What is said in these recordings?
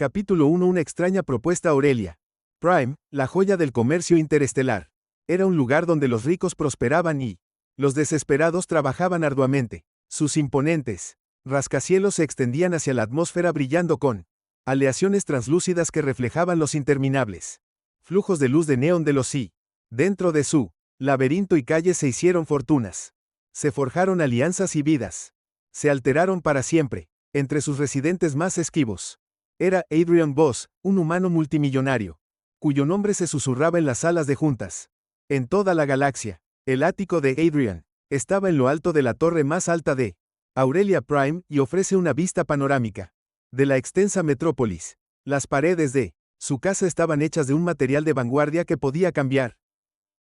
Capítulo 1. Una extraña propuesta. Aurelia Prime, la joya del comercio interestelar. Era un lugar donde los ricos prosperaban y los desesperados trabajaban arduamente. Sus imponentes rascacielos se extendían hacia la atmósfera brillando con aleaciones translúcidas que reflejaban los interminables flujos de luz de neón de los sí. Dentro de su laberinto y calles se hicieron fortunas. Se forjaron alianzas y vidas. Se alteraron para siempre. Entre sus residentes más esquivos era Adrian Voss, un humano multimillonario, cuyo nombre se susurraba en las salas de juntas. En toda la galaxia, el ático de Adrian estaba en lo alto de la torre más alta de Aurelia Prime y ofrece una vista panorámica de la extensa metrópolis. Las paredes de su casa estaban hechas de un material de vanguardia que podía cambiar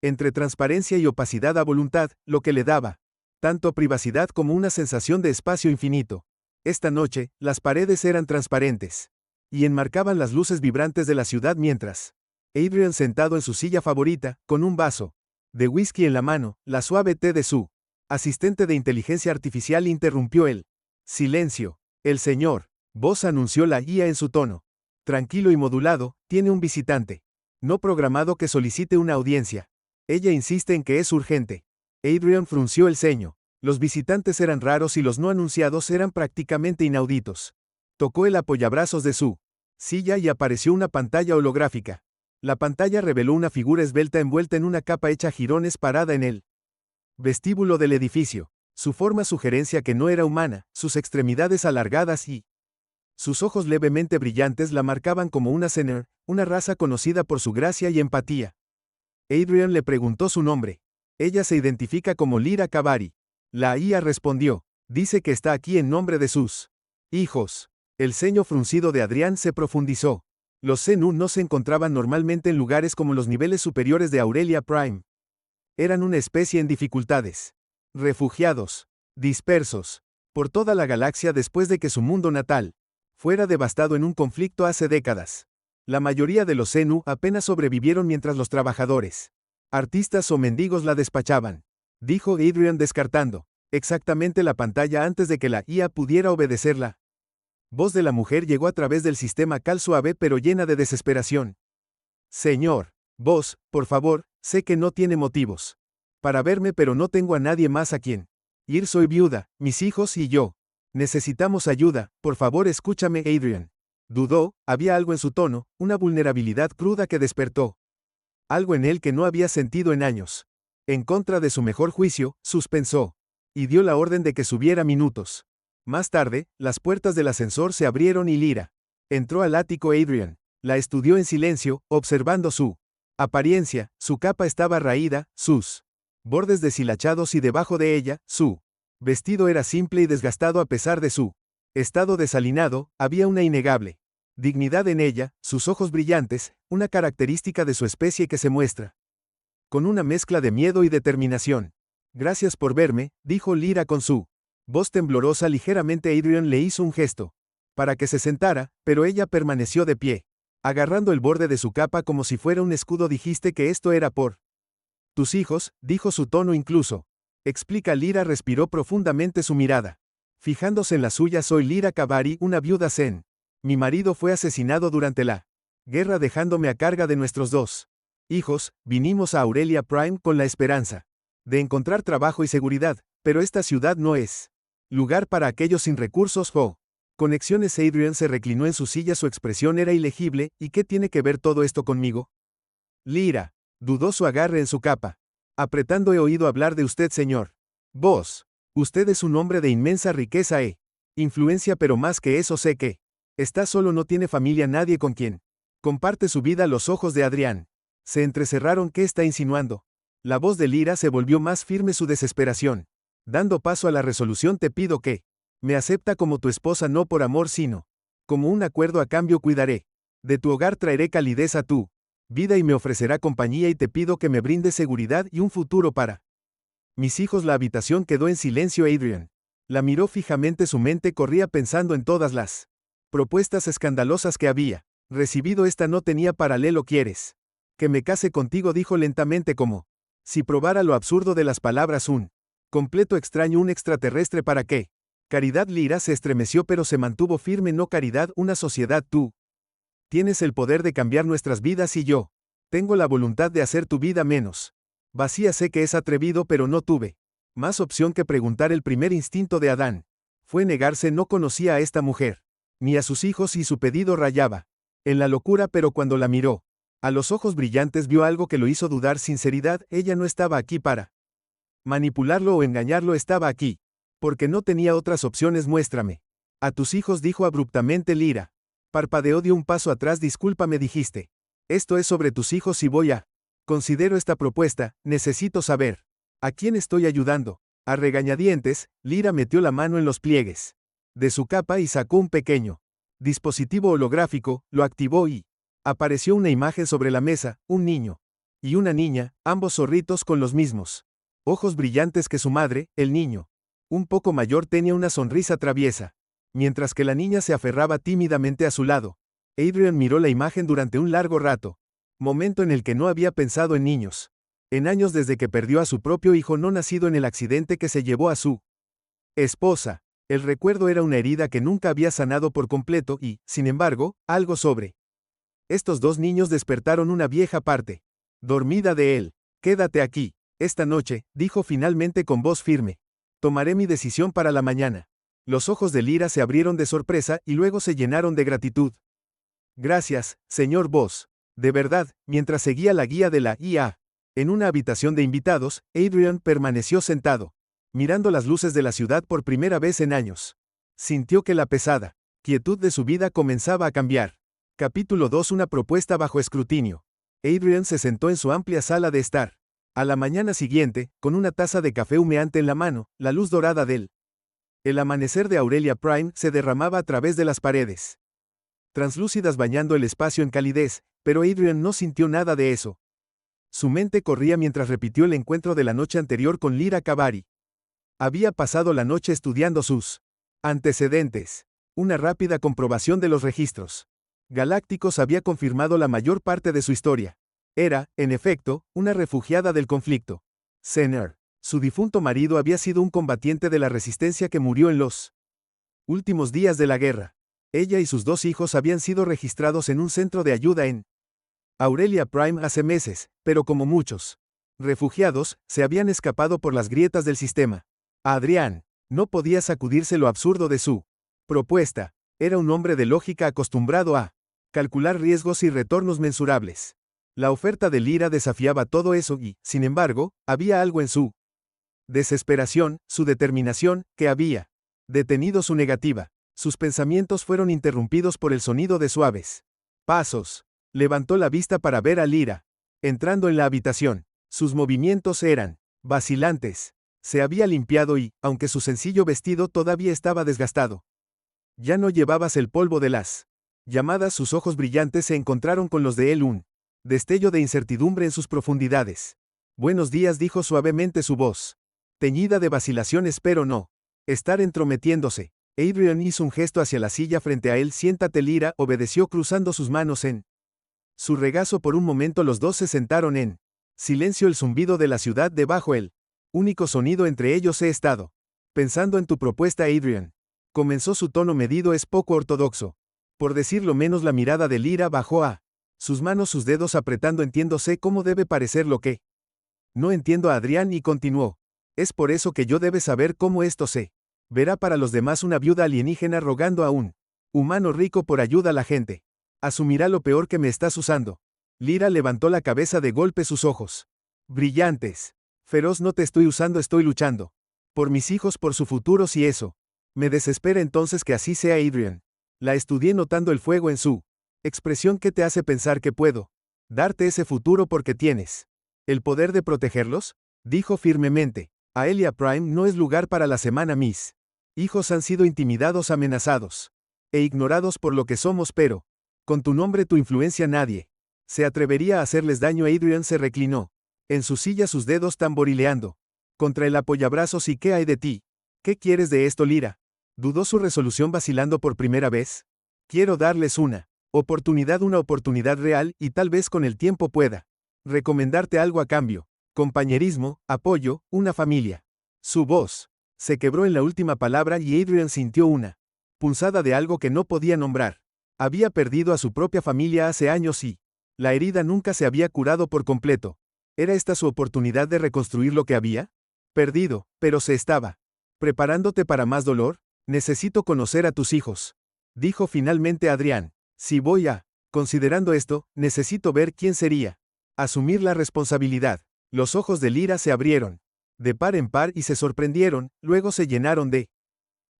entre transparencia y opacidad a voluntad, lo que le daba tanto privacidad como una sensación de espacio infinito. Esta noche, las paredes eran transparentes y enmarcaban las luces vibrantes de la ciudad mientras Adrian, sentado en su silla favorita, con un vaso de whisky en la mano, la suave té de su asistente de inteligencia artificial, interrumpió el silencio. El señor Voss, anunció la IA en su tono tranquilo y modulado, tiene un visitante no programado que solicite una audiencia. Ella insiste en que es urgente. Adrian frunció el ceño. Los visitantes eran raros y los no anunciados eran prácticamente inauditos. Tocó el apoyabrazos de su silla y apareció una pantalla holográfica. La pantalla reveló una figura esbelta envuelta en una capa hecha jirones parada en el vestíbulo del edificio. Su forma sugerencia que no era humana, sus extremidades alargadas y sus ojos levemente brillantes la marcaban como una Sener, una raza conocida por su gracia y empatía. Adrian le preguntó su nombre. Ella se identifica como Lyra Cavari. La IA respondió. Dice que está aquí en nombre de sus hijos. El ceño fruncido de Adrián se profundizó. Los Zenu no se encontraban normalmente en lugares como los niveles superiores de Aurelia Prime. Eran una especie en dificultades. Refugiados. Dispersos por toda la galaxia después de que su mundo natal fuera devastado en un conflicto hace décadas. La mayoría de los Zenu apenas sobrevivieron mientras los trabajadores, artistas o mendigos la despachaban, dijo Adrian, descartando exactamente la pantalla antes de que la IA pudiera obedecerla. Voz de la mujer llegó a través del sistema cal suave pero llena de desesperación. Señor Voss, por favor, sé que no tiene motivos para verme, pero no tengo a nadie más a quien ir. Soy viuda, mis hijos y yo. Necesitamos ayuda, por favor escúchame. Adrian dudó, había algo en su tono, una vulnerabilidad cruda que despertó algo en él que no había sentido en años. En contra de su mejor juicio, suspensó y dio la orden de que subiera minutos más tarde. Las puertas del ascensor se abrieron y Lyra entró al ático. Adrian la estudió en silencio, observando su apariencia. Su capa estaba raída, sus bordes deshilachados, y debajo de ella, su vestido era simple y desgastado. A pesar de su estado desalinado, había una innegable dignidad en ella, sus ojos brillantes, una característica de su especie que se muestra con una mezcla de miedo y determinación. Gracias por verme, dijo Lyra con su voz temblorosa. Ligeramente Adrian le hizo un gesto para que se sentara, pero ella permaneció de pie, agarrando el borde de su capa como si fuera un escudo. Dijiste que esto era por tus hijos, dijo, su tono incluso explica. Lyra respiró profundamente, su mirada fijándose en la suya. Soy Lyra Cavari, una viuda zen. Mi marido fue asesinado durante la guerra, dejándome a carga de nuestros dos hijos. Vinimos a Aurelia Prime con la esperanza de encontrar trabajo y seguridad, pero esta ciudad no es lugar para aquellos sin recursos o conexiones. Adrian se reclinó en su silla, su expresión era ilegible. ¿Y qué tiene que ver todo esto conmigo? Lyra dudó, su agarre en su capa apretando. He oído hablar de usted, señor Voss. Usted es un hombre de inmensa riqueza e influencia, pero más que eso sé que está solo, no tiene familia, nadie con quien comparte su vida. Los ojos de Adrián se entrecerraron. ¿Qué está insinuando? La voz de Lyra se volvió más firme, su desesperación dando paso a la resolución. Te pido que me acepta como tu esposa, no por amor sino como un acuerdo. A cambio cuidaré de tu hogar, traeré calidez a tu vida y me ofrecerá compañía, y te pido que me brindes seguridad y un futuro para mis hijos. La habitación quedó en silencio. Adrian la miró fijamente, su mente corría pensando en todas las propuestas escandalosas que había recibido. Esta no tenía paralelo. ¿Quieres que me case contigo?, dijo lentamente, como si probara lo absurdo de las palabras. Un completo extraño, un extraterrestre. ¿Para qué? Caridad. Lyra se estremeció pero se mantuvo firme. No caridad, una sociedad. Tú Tienes el poder de cambiar nuestras vidas y yo tengo la voluntad de hacer tu vida menos vacía. Sé que es atrevido, pero no tuve más opción que preguntar. El primer instinto de Adán fue negarse. No conocía a esta mujer, ni a sus hijos, y su pedido rayaba en la locura, pero cuando la miró a los ojos brillantes vio algo que lo hizo dudar. Sinceridad. Ella no estaba aquí para manipularlo o engañarlo, estaba aquí porque no tenía otras opciones. Muéstrame a tus hijos, dijo abruptamente Lyra. Parpadeó, dio un paso atrás. Discúlpame, dijiste. Esto es sobre tus hijos y voy a considero esta propuesta. Necesito saber a quién estoy ayudando. A regañadientes, Lyra metió la mano en los pliegues de su capa y sacó un pequeño dispositivo holográfico, lo activó y apareció una imagen sobre la mesa, un niño y una niña, ambos zorritos con los mismos ojos brillantes que su madre. El niño, un poco mayor, tenía una sonrisa traviesa, mientras que la niña se aferraba tímidamente a su lado. Adrian miró la imagen durante un largo rato, momento en el que no había pensado en niños en años, desde que perdió a su propio hijo no nacido en el accidente que se llevó a su esposa. El recuerdo era una herida que nunca había sanado por completo y, sin embargo, algo sobre estos dos niños despertaron una vieja parte dormida de él. Quédate aquí esta noche, dijo finalmente con voz firme. Tomaré mi decisión para la mañana. Los ojos de Lyra se abrieron de sorpresa y luego se llenaron de gratitud. Gracias, señor Voss. De verdad. Mientras seguía la guía de la IA en una habitación de invitados, Adrian permaneció sentado, mirando las luces de la ciudad por primera vez en años. Sintió que la pesada quietud de su vida comenzaba a cambiar. Capítulo 2. Una propuesta bajo escrutinio. Adrian se sentó en su amplia sala de estar. A la mañana siguiente, con una taza de café humeante en la mano, la luz dorada del el amanecer de Aurelia Prime se derramaba a través de las paredes translúcidas, bañando el espacio en calidez, pero Adrian no sintió nada de eso. Su mente corría mientras repitió el encuentro de la noche anterior con Lyra Cavari. Había pasado la noche estudiando sus antecedentes. Una rápida comprobación de los registros galácticos había confirmado la mayor parte de su historia. Era, en efecto, una refugiada del conflicto. Sener, su difunto marido, había sido un combatiente de la resistencia que murió en los últimos días de la guerra. Ella y sus dos hijos habían sido registrados en un centro de ayuda en Aurelia Prime hace meses, pero como muchos refugiados, se habían escapado por las grietas del sistema. A Adrian no podía sacudirse lo absurdo de su propuesta. Era un hombre de lógica acostumbrado a calcular riesgos y retornos mensurables. La oferta de Lyra desafiaba todo eso y, sin embargo, había algo en su desesperación, su determinación, que había detenido su negativa. Sus pensamientos fueron interrumpidos por el sonido de suaves pasos. Levantó la vista para ver a Lyra entrando en la habitación. Sus movimientos eran vacilantes. Se había limpiado y, aunque su sencillo vestido todavía estaba desgastado, ya no llevabas el polvo de las llamadas. Sus ojos brillantes se encontraron con los de él, un destello de incertidumbre en sus profundidades. Buenos días, dijo suavemente, su voz teñida de vacilación. Espero no estar entrometiéndose. Adrian hizo un gesto hacia la silla frente a él. Siéntate, Lyra, obedeció cruzando sus manos en su regazo. Por un momento los dos se sentaron en silencio. El zumbido de la ciudad debajo, el único sonido entre ellos. He estado pensando en tu propuesta, Adrian. Comenzó, su tono medido. Es poco ortodoxo, por decirlo menos. La mirada de Lyra bajó a sus manos, sus dedos apretando. Entiendo, sé cómo debe parecer lo que no entiendo a Adrian, y continuó. Es por eso que yo debe saber cómo esto se verá para los demás. Una viuda alienígena rogando a un humano rico por ayuda. A la gente asumirá lo peor, que me estás usando. Lyra levantó la cabeza de golpe, sus ojos brillantes. Feroz. No te estoy usando, estoy luchando por mis hijos, por su futuro. Si eso me desespera, entonces que así sea, Adrian. La estudié, notando el fuego en su expresión. ¿Qué te hace pensar que puedo darte ese futuro? Porque tienes el poder de protegerlos, dijo firmemente. Aurelia Prime no es lugar para la semana. Mis hijos han sido intimidados, amenazados e ignorados por lo que somos, pero con tu nombre, tu influencia, nadie se atrevería a hacerles daño. Adrian se reclinó en su silla, sus dedos tamborileando contra el apoyabrazos. ¿Y qué hay de ti? ¿Qué quieres de esto, Lyra? Dudó su resolución, vacilando por primera vez. Quiero darles una oportunidad real, y tal vez con el tiempo pueda recomendarte algo a cambio. Compañerismo, apoyo, una familia. Su voz se quebró en la última palabra y Adrian sintió una punzada de algo que no podía nombrar. Había perdido a su propia familia hace años y la herida nunca se había curado por completo. ¿Era esta su oportunidad de reconstruir lo que había perdido, pero se estaba preparándote para más dolor? Necesito conocer a tus hijos, dijo finalmente Adrián. Si voy a considerando esto, necesito ver quién sería. Asumir la responsabilidad. Los ojos de Lyra se abrieron de par en par y se sorprendieron, luego se llenaron de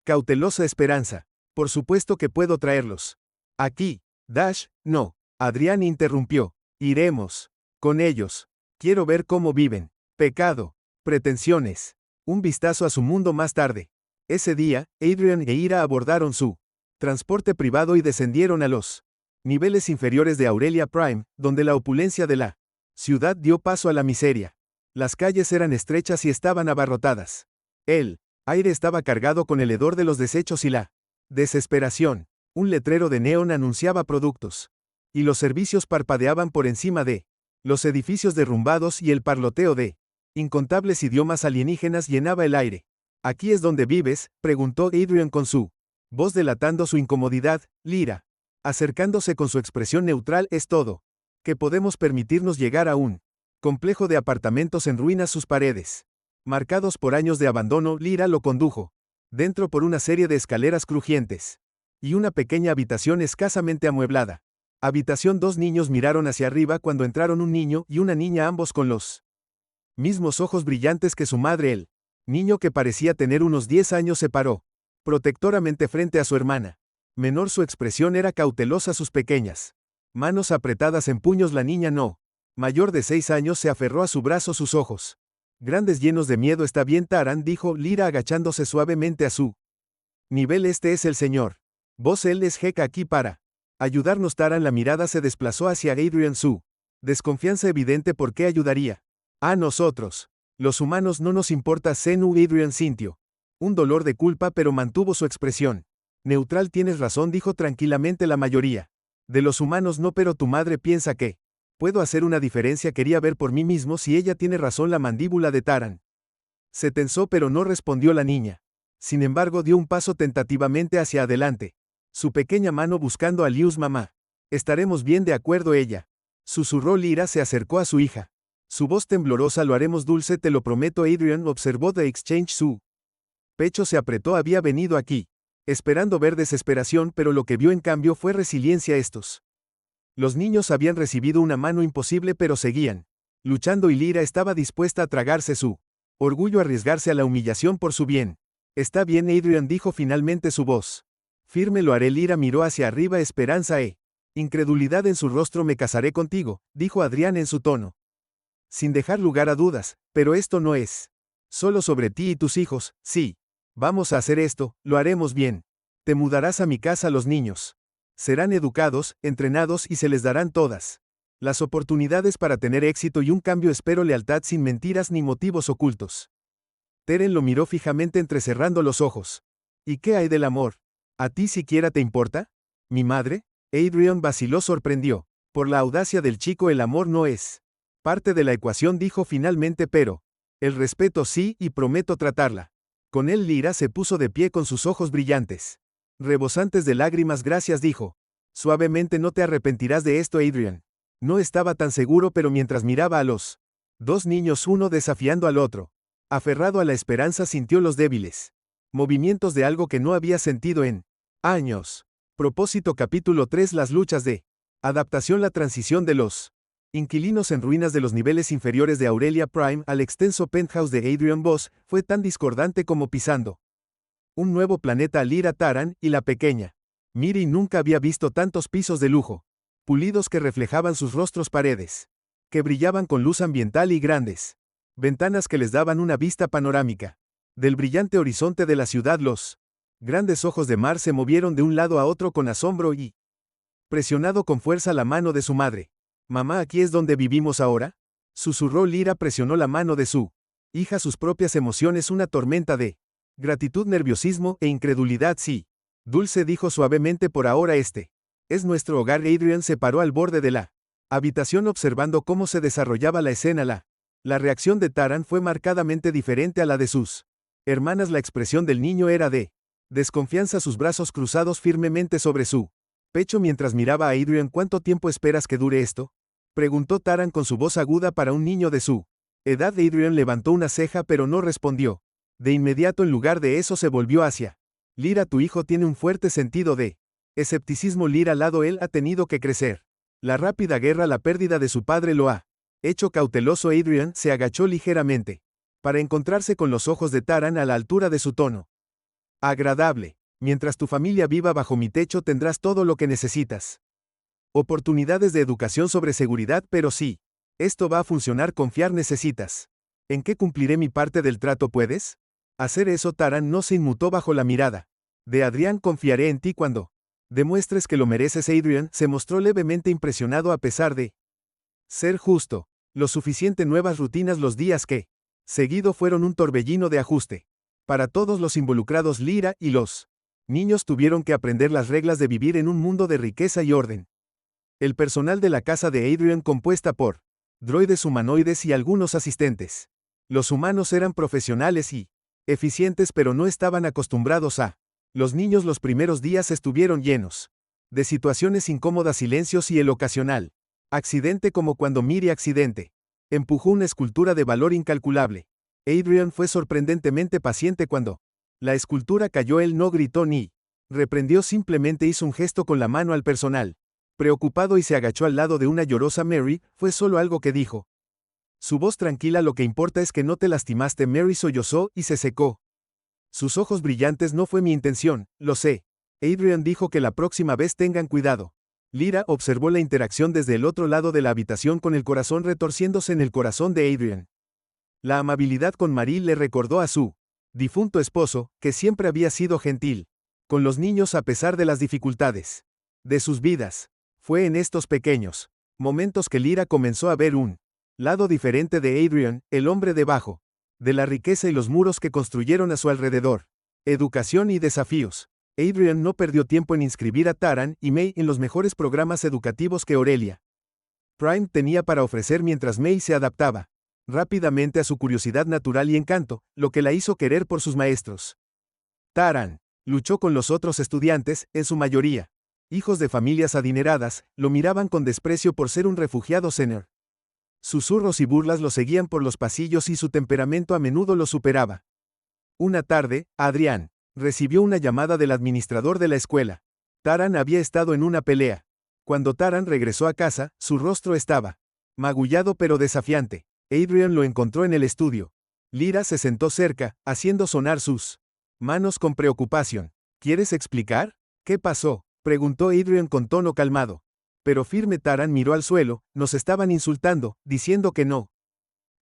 cautelosa esperanza. Por supuesto que puedo traerlos aquí. Dash, no. Adrián interrumpió. Iremos con ellos. Quiero ver cómo viven. Pecado. Pretensiones. Un vistazo a su mundo más tarde. Ese día, Adrian e Ira abordaron su transporte privado y descendieron a los niveles inferiores de Aurelia Prime, donde la opulencia de la ciudad dio paso a la miseria. Las calles eran estrechas y estaban abarrotadas. El aire estaba cargado con el hedor de los desechos y la desesperación. Un letrero de neón anunciaba productos. Y los servicios parpadeaban por encima de los edificios derrumbados y el parloteo de incontables idiomas alienígenas llenaba el aire. ¿Aquí es donde vives?, preguntó Adrian con su voz delatando su incomodidad. Lyra, acercándose con su expresión neutral, es todo que podemos permitirnos llegar a un complejo de apartamentos en ruinas, sus paredes marcados por años de abandono. Lyra lo condujo dentro por una serie de escaleras crujientes y una pequeña habitación escasamente amueblada. Habitación. Dos niños miraron hacia arriba cuando entraron, un niño y una niña, ambos con los mismos ojos brillantes que su madre. El niño, que parecía tener unos 10 años, se paró protectoramente frente a su hermana menor. Su expresión era cautelosa, sus pequeñas manos apretadas en puños. La niña mayor de 6 años se aferró a su brazo, sus ojos grandes llenos de miedo. Está bien, Taran, dijo Lyra agachándose suavemente a su nivel. Este es el señor Vos, él es Heka aquí para ayudarnos. Taran, la mirada se desplazó hacia Adrian, su desconfianza evidente. ¿Por qué ayudaría a nosotros? Los humanos no nos importa. Zenu. Adrian sintió un dolor de culpa, pero mantuvo su expresión neutral. Tienes razón, dijo tranquilamente, la mayoría de los humanos no, pero tu madre piensa que puedo hacer una diferencia. Quería ver por mí mismo si ella tiene razón. La mandíbula de Taran se tensó, pero no respondió la niña. Sin embargo, dio un paso tentativamente hacia adelante, su pequeña mano buscando a Lius. Mamá, estaremos bien, de acuerdo, ella susurró. Lyra se acercó a su hija, su voz temblorosa. Lo haremos, dulce, te lo prometo. Adrian observó The Exchange. Su pecho se apretó. Había venido aquí esperando ver desesperación, pero lo que vio en cambio fue resiliencia. Los niños habían recibido una mano imposible, pero seguían luchando, y Lyra estaba dispuesta a tragarse su orgullo, a arriesgarse a la humillación por su bien. Está bien, Adrian, dijo finalmente, su voz firme. Lo haré. Lyra miró hacia arriba, esperanza e incredulidad en su rostro. Me casaré contigo, dijo Adrián en su tono sin dejar lugar a dudas, pero esto no es solo sobre ti y tus hijos. Sí, vamos a hacer esto, lo haremos bien. Te mudarás a mi casa. Los niños serán educados, entrenados y se les darán todas las oportunidades para tener éxito y un cambio. Espero lealtad sin mentiras ni motivos ocultos. Teren lo miró fijamente, entrecerrando los ojos. ¿Y qué hay del amor? ¿A ti siquiera te importa? ¿Mi madre? Adrian vaciló, sorprendió por la audacia del chico. El amor no es parte de la ecuación, dijo finalmente, pero el respeto sí, y prometo tratarla con él. Lyra se puso de pie con sus ojos brillantes, rebosantes de lágrimas. Gracias, dijo suavemente. No te arrepentirás de esto. Adrian no estaba tan seguro, pero mientras miraba a los dos niños, uno desafiando al otro, aferrado a la esperanza, sintió los débiles movimientos de algo que no había sentido en años. Propósito. Capítulo 3. Las luchas de adaptación. La transición de los inquilinos en ruinas de los niveles inferiores de Aurelia Prime al extenso penthouse de Adrian Voss fue tan discordante como pisando un nuevo planeta. Lyra, Taran y la pequeña Miri nunca había visto tantos pisos de lujo, pulidos, que reflejaban sus rostros, paredes que brillaban con luz ambiental y grandes ventanas que les daban una vista panorámica del brillante horizonte de la ciudad. Los grandes ojos de Mar se movieron de un lado a otro con asombro y presionado con fuerza la mano de su madre. Mamá, ¿aquí es donde vivimos ahora?, susurró Lyra. Presionó la mano de su hija. Sus propias emociones, una tormenta de gratitud, nerviosismo e incredulidad. Sí, dulce, dijo suavemente, por ahora este es nuestro hogar. Adrian se paró al borde de la habitación observando cómo se desarrollaba la escena. La reacción de Taran fue marcadamente diferente a la de sus hermanas. La expresión del niño era de desconfianza, sus brazos cruzados firmemente sobre su pecho mientras miraba a Adrian. ¿Cuánto tiempo esperas que dure esto? Preguntó Taran con su voz aguda para un niño de su edad. Adrian levantó una ceja pero no respondió. De inmediato, en lugar de eso, se volvió hacia Lyra. Tu hijo tiene un fuerte sentido de escepticismo. Lyra, al lado, él ha tenido que crecer. La rápida guerra, la pérdida de su padre lo ha hecho cauteloso. Adrian se agachó ligeramente para encontrarse con los ojos de Taran a la altura de su tono agradable. Mientras tu familia viva bajo mi techo tendrás todo lo que necesitas. Oportunidades de educación sobre seguridad, pero sí. Esto va a funcionar. Confiar necesitas. ¿En qué cumpliré mi parte del trato? ¿Puedes hacer eso? Taran no se inmutó bajo la mirada de Adrian. Confiaré en ti cuando demuestres que lo mereces. Adrian se mostró levemente impresionado a pesar de ser justo. Lo suficiente. Nuevas rutinas. Los días que seguido fueron un torbellino de ajuste para todos los involucrados. Lyra y los niños tuvieron que aprender las reglas de vivir en un mundo de riqueza y orden. El personal de la casa de Adrian, compuesta por droides humanoides y algunos asistentes. Los humanos eran profesionales y eficientes, pero no estaban acostumbrados a los niños. Los primeros días estuvieron llenos de situaciones incómodas, silencios y el ocasional accidente, como cuando Miri accidente empujó una escultura de valor incalculable. Adrian fue sorprendentemente paciente cuando la escultura cayó. Él no gritó ni reprendió, simplemente hizo un gesto con la mano al personal preocupado y se agachó al lado de una llorosa Mary. Fue solo algo que dijo. Su voz tranquila. Lo que importa es que no te lastimaste. Mary sollozó y se secó sus ojos brillantes. No fue mi intención, lo sé. Adrian dijo que la próxima vez tengan cuidado. Lyra observó la interacción desde el otro lado de la habitación, con el corazón retorciéndose en el corazón de Adrian. La amabilidad con Marie le recordó a su difunto esposo, que siempre había sido gentil con los niños a pesar de las dificultades de sus vidas. Fue en estos pequeños momentos que Lyra comenzó a ver un lado diferente de Adrian, el hombre debajo de la riqueza y los muros que construyeron a su alrededor. Educación y desafíos. Adrian no perdió tiempo en inscribir a Taran y May en los mejores programas educativos que Aurelia Prime tenía para ofrecer, mientras May se adaptaba rápidamente a su curiosidad natural y encanto, lo que la hizo querer por sus maestros. Taran luchó con los otros estudiantes, en su mayoría hijos de familias adineradas. Lo miraban con desprecio por ser un refugiado senior. Susurros y burlas lo seguían por los pasillos y su temperamento a menudo lo superaba. Una tarde, Adrian recibió una llamada del administrador de la escuela. Taran había estado en una pelea. Cuando Taran regresó a casa, su rostro estaba magullado pero desafiante. Adrian lo encontró en el estudio. Lyra se sentó cerca, haciendo sonar sus manos con preocupación. ¿Quieres explicar? ¿Qué pasó?, preguntó Adrian con tono calmado, pero firme. Taran miró al suelo. Nos estaban insultando, diciendo que no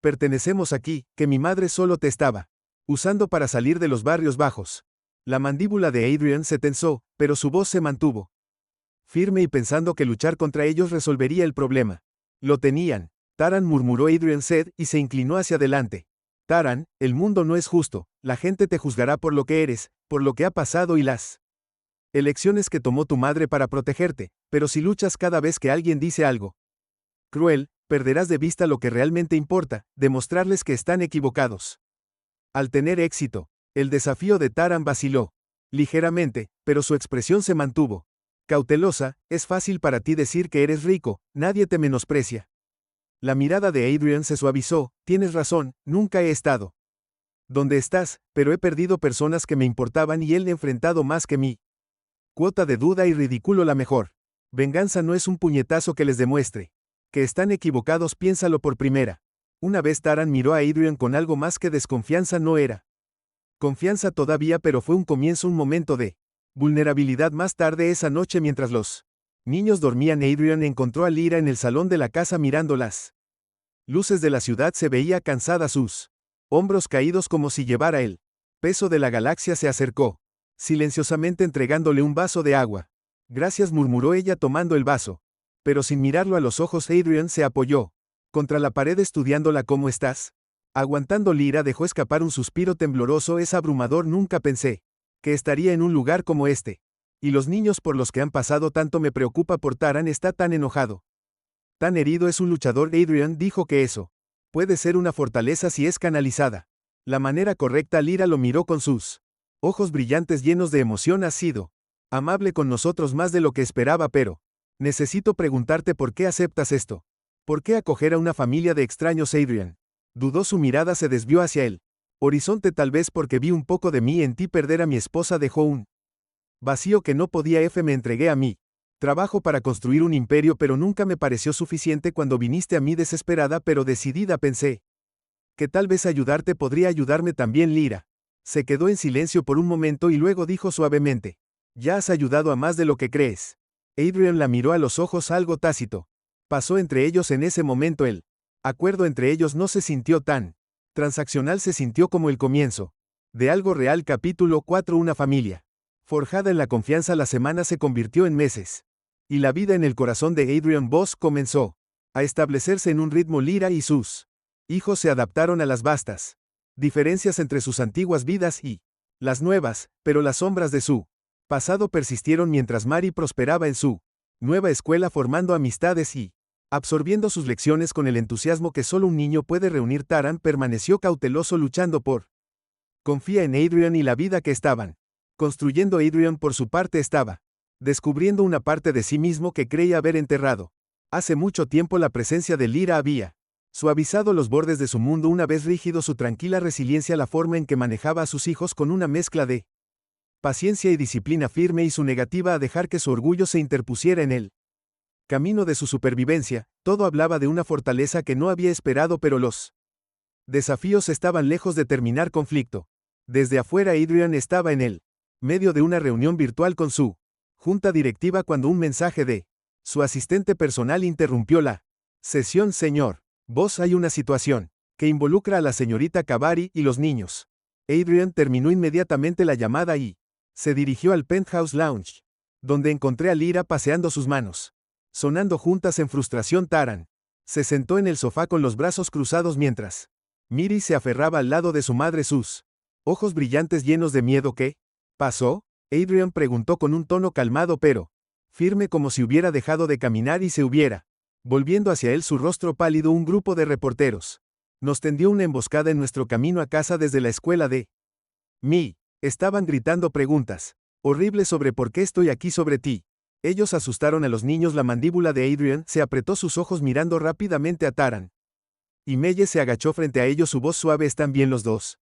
pertenecemos aquí, que mi madre solo te estaba usando para salir de los barrios bajos. La mandíbula de Adrian se tensó, pero su voz se mantuvo firme, y pensando que luchar contra ellos resolvería el problema. Lo tenían. Taran, murmuró Adrian Sed, y se inclinó hacia adelante. Taran, el mundo no es justo. La gente te juzgará por lo que eres, por lo que ha pasado y las elecciones que tomó tu madre para protegerte, pero si luchas cada vez que alguien dice algo cruel, perderás de vista lo que realmente importa: demostrarles que están equivocados. Al tener éxito, el desafío de Taran vaciló ligeramente, pero su expresión se mantuvo cautelosa. Es fácil para ti decir que eres rico, nadie te menosprecia. La mirada de Adrian se suavizó. Tienes razón, nunca he estado donde estás, pero he perdido personas que me importaban y él he enfrentado más que mí. Cuota de duda y ridículo. La mejor venganza no es un puñetazo que les demuestre que están equivocados. Piénsalo por primera. Una vez. Taran miró a Adrian con algo más que desconfianza. No era confianza todavía, pero fue un comienzo, un momento de vulnerabilidad. Más tarde esa noche, mientras los niños dormían, Adrian encontró a Lyra en el salón de la casa mirando las luces de la ciudad. Se veía cansada, sus hombros caídos como si llevara el peso de la galaxia. Se acercó silenciosamente, entregándole un vaso de agua. Gracias, murmuró ella tomando el vaso. Pero sin mirarlo a los ojos, Adrian se apoyó contra la pared estudiándola. ¿Cómo estás? Aguantando. Lyra dejó escapar un suspiro tembloroso. Es abrumador. Nunca pensé que estaría en un lugar como este. Y los niños por los que han pasado tanto. Me preocupa por Taran. Está tan enojado, tan herido. Es un luchador. Adrian dijo que eso puede ser una fortaleza si es canalizada la manera correcta. Lyra lo miró con sus ojos brillantes llenos de emoción. ¿Has sido Amable con nosotros más de lo que esperaba, pero necesito preguntarte por qué aceptas esto. ¿Por qué acoger a una familia de extraños, Adrian? Dudó, su mirada se desvió hacia él. Horizonte, tal vez porque vi un poco de mí en ti. Perder a mi esposa dejó un vacío que no podía. Me entregué a mí. Trabajo para construir un imperio, pero nunca me pareció suficiente. Cuando viniste a mí desesperada pero decidida, pensé que tal vez ayudarte podría ayudarme también. Lyra se quedó en silencio por un momento y luego dijo suavemente: ya has ayudado a más de lo que crees. Adrian la miró a los ojos, algo tácito. Pasó entre ellos en ese momento. El acuerdo entre ellos no se sintió tan transaccional, se sintió como el comienzo de algo real. Capítulo 4. Una familia forjada en la confianza. La semana se convirtió en meses, y la vida en el corazón de Adrian Voss comenzó a establecerse en un ritmo. Lyra y sus hijos se adaptaron a las vastas diferencias entre sus antiguas vidas y las nuevas, pero las sombras de su pasado persistieron mientras Mary prosperaba en su nueva escuela, formando amistades y absorbiendo sus lecciones con el entusiasmo que solo un niño puede reunir. Taran permaneció cauteloso, luchando por confía en Adrian y la vida que estaban construyendo. Adrian, por su parte, estaba descubriendo una parte de sí mismo que creía haber enterrado hace mucho tiempo. La presencia de Lyra había suavizado los bordes de su mundo, una vez rígido. Su tranquila resiliencia, la forma en que manejaba a sus hijos con una mezcla de paciencia y disciplina firme, y su negativa a dejar que su orgullo se interpusiera en el camino de su supervivencia, todo hablaba de una fortaleza que no había esperado. Pero los desafíos estaban lejos de terminar conflicto. Desde afuera, Adrian estaba en el medio de una reunión virtual con su junta directiva cuando un mensaje de su asistente personal interrumpió la sesión. Señor Voss, hay una situación que involucra a la señorita Cavari y los niños. Adrian terminó inmediatamente la llamada y se dirigió al Penthouse Lounge, donde encontré a Lyra paseando sus manos sonando juntas en frustración. Taran se sentó en el sofá con los brazos cruzados mientras Miri se aferraba al lado de su madre, sus ojos brillantes llenos de miedo. ¿Qué pasó? Adrian preguntó con un tono calmado pero firme, como si hubiera dejado de caminar y se hubiera volviendo hacia él, su rostro pálido. Un grupo de reporteros nos tendió una emboscada en nuestro camino a casa desde la escuela de mí. Estaban gritando preguntas horribles sobre por qué estoy aquí, sobre ti. Ellos asustaron a los niños. La mandíbula de Adrian se apretó, sus ojos mirando rápidamente a Taran. Y Melle se agachó frente a ellos, su voz suave: ¿están bien los dos?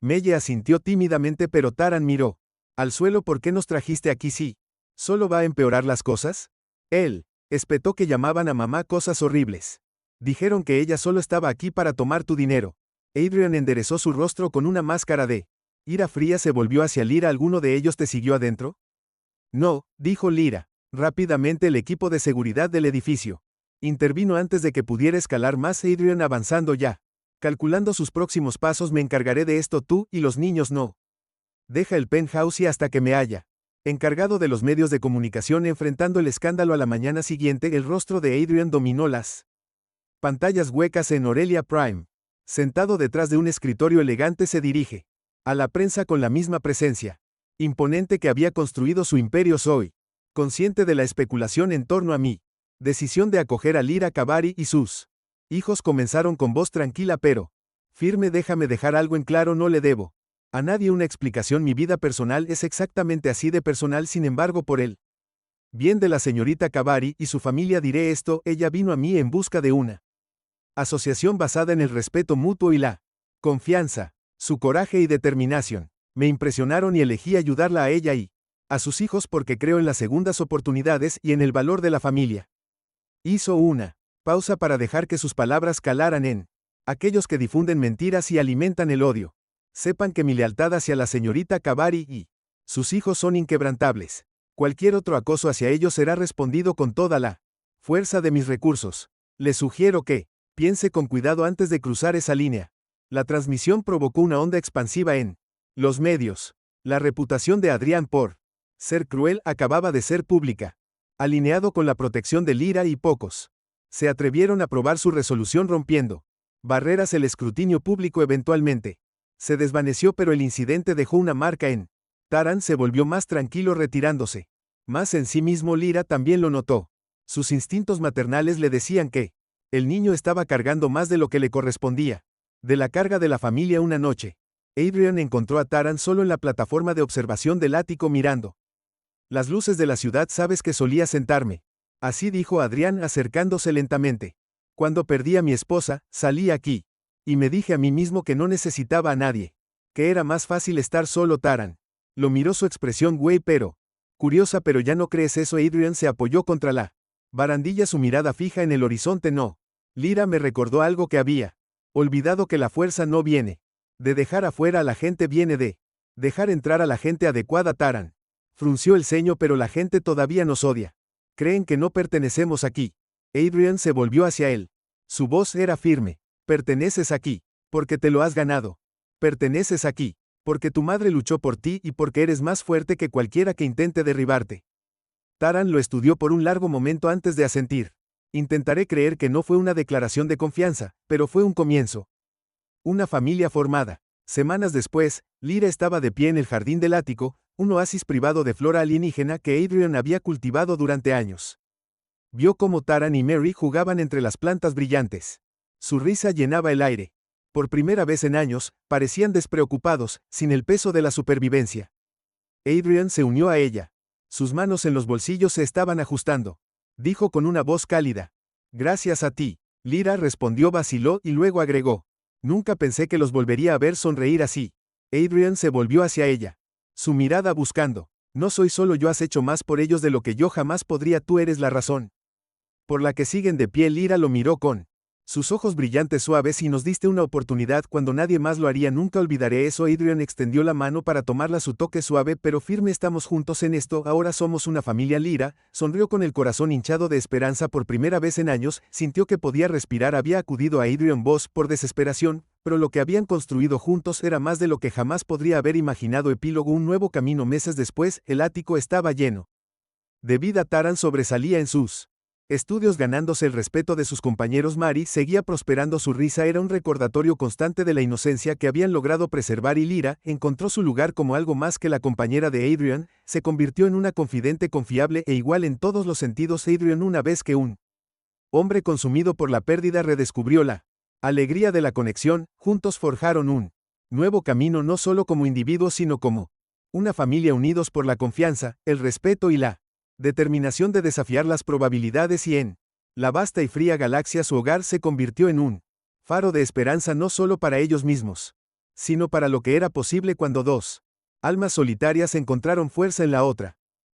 Melle asintió tímidamente, pero Taran miró al suelo. ¿Por qué nos trajiste aquí si solo va a empeorar las cosas? Él espetó que llamaban a mamá cosas horribles. Dijeron que ella solo estaba aquí para tomar tu dinero. Adrian enderezó su rostro con una máscara de ira fría. Se volvió hacia Lyra. ¿Alguno de ellos te siguió adentro? No, dijo Lyra. Rápidamente el equipo de seguridad del edificio intervino antes de que pudiera escalar más. Adrian avanzando ya, calculando sus próximos pasos: me encargaré de esto, tú y los niños no. Deja el penthouse y hasta que me haya encargado de los medios de comunicación. Enfrentando el escándalo a la mañana siguiente, el rostro de Adrian dominó las pantallas huecas. En Aurelia Prime, sentado detrás de un escritorio elegante, se dirige a la prensa con la misma presencia imponente que había construido su imperio. Soy consciente de la especulación en torno a mi decisión de acoger a Lyra Cavari y sus hijos. Comenzaron con voz tranquila pero firme: déjame dejar algo en claro, no le debo a nadie una explicación. Mi vida personal es exactamente así de personal. Sin embargo, por el bien de la señorita Cavari y su familia diré esto: ella vino a mí en busca de una asociación basada en el respeto mutuo y la confianza. Su coraje y determinación me impresionaron y elegí ayudarla a ella y a sus hijos porque creo en las segundas oportunidades y en el valor de la familia. Hizo una pausa para dejar que sus palabras calaran en aquellos que difunden mentiras y alimentan el odio. Sepan que mi lealtad hacia la señorita Cavari y sus hijos son inquebrantables. Cualquier otro acoso hacia ellos será respondido con toda la fuerza de mis recursos. Les sugiero que piense con cuidado antes de cruzar esa línea. La transmisión provocó una onda expansiva en los medios. La reputación de Adrian por ser cruel acababa de ser pública. Alineado con la protección de Lyra, y pocos se atrevieron a probar su resolución, rompiendo barreras. El escrutinio público eventualmente se desvaneció, pero el incidente dejó una marca en Taran. Se volvió más tranquilo, retirándose más en sí mismo. Lyra también lo notó. Sus instintos maternales le decían que el niño estaba cargando más de lo que le correspondía. De la carga de la familia. Una noche, Adrian encontró a Taran solo en la plataforma de observación del ático, mirando Las luces de la ciudad sabes que solía sentarme. Así dijo Adrián acercándose lentamente. Cuando perdí a mi esposa, salí aquí. Y me dije a mí mismo que no necesitaba a nadie. Que era más fácil estar solo. Taran. Lo miró su expresión güey pero. Curiosa pero ya no crees eso. Adrian se apoyó contra la barandilla, su mirada fija en el horizonte. No. Lyra me recordó algo que había olvidado, que la fuerza no viene de dejar afuera a la gente, viene de dejar entrar a la gente adecuada. Taran frunció el ceño, pero la gente todavía nos odia. Creen que no pertenecemos aquí. Adrian se volvió hacia él. Su voz era firme. Perteneces aquí, porque te lo has ganado. Perteneces aquí, porque tu madre luchó por ti y porque eres más fuerte que cualquiera que intente derribarte. Taran lo estudió por un largo momento antes de asentir. Intentaré creer que no fue una declaración de confianza, pero fue un comienzo. Una familia formada. Semanas después, Lyra estaba de pie en el jardín del ático, un oasis privado de flora alienígena que Adrian había cultivado durante años. Vio cómo Taran y Mary jugaban entre las plantas brillantes. Su risa llenaba el aire. Por primera vez en años, parecían despreocupados, sin el peso de la supervivencia. Adrian se unió a ella. Sus manos en los bolsillos se estaban ajustando. Dijo con una voz cálida. Gracias a ti. Lyra respondió, vaciló y luego agregó. Nunca pensé que los volvería a ver sonreír así. Adrian se volvió hacia ella. Su mirada buscando. No soy solo yo, has hecho más por ellos de lo que yo jamás podría, tú eres la razón por la que siguen de pie. Lyra lo miró con sus ojos brillantes suaves. Y nos diste una oportunidad cuando nadie más lo haría, nunca olvidaré eso. Adrian extendió la mano para tomarla, su toque suave pero firme. Estamos juntos en esto, ahora somos una familia. Lyra sonrió con el corazón hinchado de esperanza. Por primera vez en años, sintió que podía respirar. Había acudido a Adrian Voss por desesperación, pero lo que habían construido juntos era más de lo que jamás podría haber imaginado. Epílogo. Un nuevo camino. Meses después, el ático estaba lleno de vida. Taran sobresalía en sus estudios, ganándose el respeto de sus compañeros. Mary seguía prosperando, su risa era un recordatorio constante de la inocencia que habían logrado preservar, y Lyra encontró su lugar como algo más que la compañera de Adrian, se convirtió en una confidente confiable e igual en todos los sentidos. Adrian, una vez que un hombre consumido por la pérdida, redescubrió la alegría de la conexión, juntos forjaron un nuevo camino, no solo como individuos sino como una familia, unidos por la confianza, el respeto y la determinación de desafiar las probabilidades. Y en la vasta y fría galaxia su hogar se convirtió en un faro de esperanza, no solo para ellos mismos, sino para lo que era posible cuando dos almas solitarias encontraron fuerza en la otra.